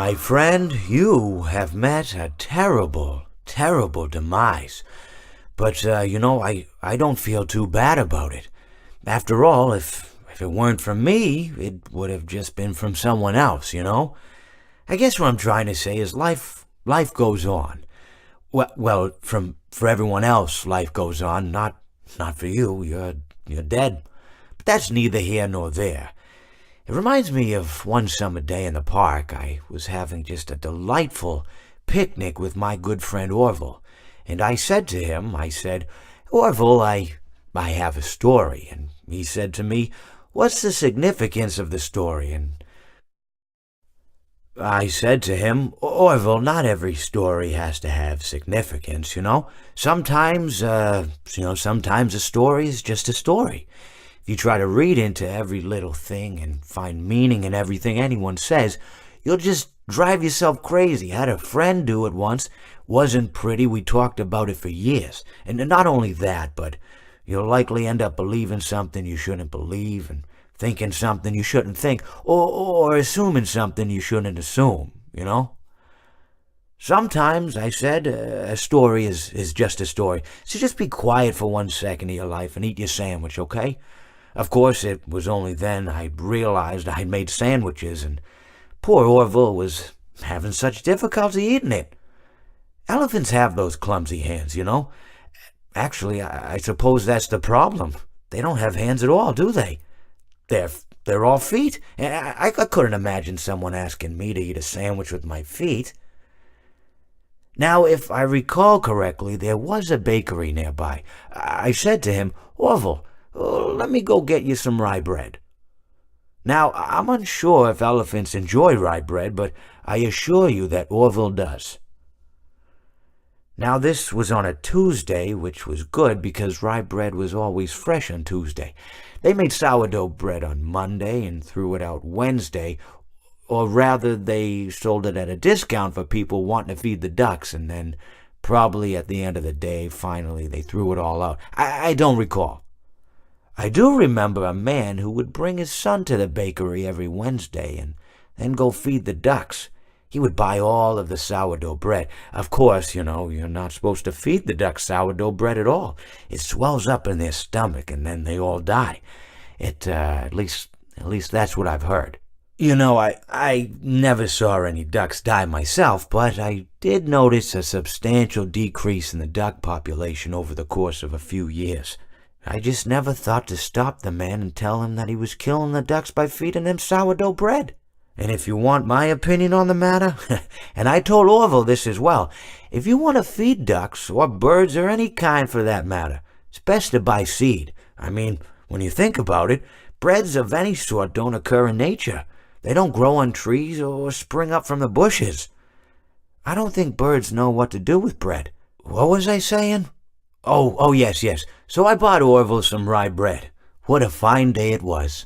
My friend, you have met a terrible, terrible demise. But, I don't feel too bad about it. After all, if it weren't from me, it would have just been from someone else, you know? I guess what I'm trying to say is life goes on. For everyone else, life goes on, not for you. You're dead. But that's neither here nor there. It reminds me of one summer day in the park. I was having just a delightful picnic with my good friend Orville. And I said to him, Orville, I have a story. And he said to me, what's the significance of the story? And I said to him, Orville, not every story has to have significance, you know? Sometimes a story is just a story. If you try to read into every little thing and find meaning in everything anyone says, you'll just drive yourself crazy. I had a friend do it once. Wasn't pretty. We talked about it for years. And not only that, but you'll likely end up believing something you shouldn't believe and thinking something you shouldn't think, or assuming something you shouldn't assume, you know? Sometimes, I said, a story is just a story. So just be quiet for 1 second of your life and eat your sandwich, okay? Of course, it was only then I realized I'd made sandwiches, and poor Orville was having such difficulty eating it. Elephants have those clumsy hands, you know? Actually, I suppose that's the problem. They don't have hands at all, do they? They're all feet. I couldn't imagine someone asking me to eat a sandwich with my feet. Now, if I recall correctly, there was a bakery nearby. I said to him, Orville, let me go get you some rye bread. Now, I'm unsure if elephants enjoy rye bread, but I assure you that Orville does. Now, this was on a Tuesday, which was good because rye bread was always fresh on Tuesday. They made sourdough bread on Monday and threw it out Wednesday, or rather, they sold it at a discount for people wanting to feed the ducks, and then probably at the end of the day, finally, they threw it all out. I don't recall. I do remember a man who would bring his son to the bakery every Wednesday and then go feed the ducks. He would buy all of the sourdough bread. Of course, you're not supposed to feed the ducks sourdough bread at all. It swells up in their stomach and then they all die. At least that's what I've heard. I never saw any ducks die myself, but I did notice a substantial decrease in the duck population over the course of a few years. I just never thought to stop the man and tell him that he was killing the ducks by feeding them sourdough bread. And if you want my opinion on the matter, and I told Orville this as well, if you want to feed ducks, or birds, or any kind for that matter, it's best to buy seed. I mean, when you think about it, breads of any sort don't occur in nature. They don't grow on trees or spring up from the bushes. I don't think birds know what to do with bread. What was I saying? Oh, yes. So I bought Orville some rye bread. What a fine day it was.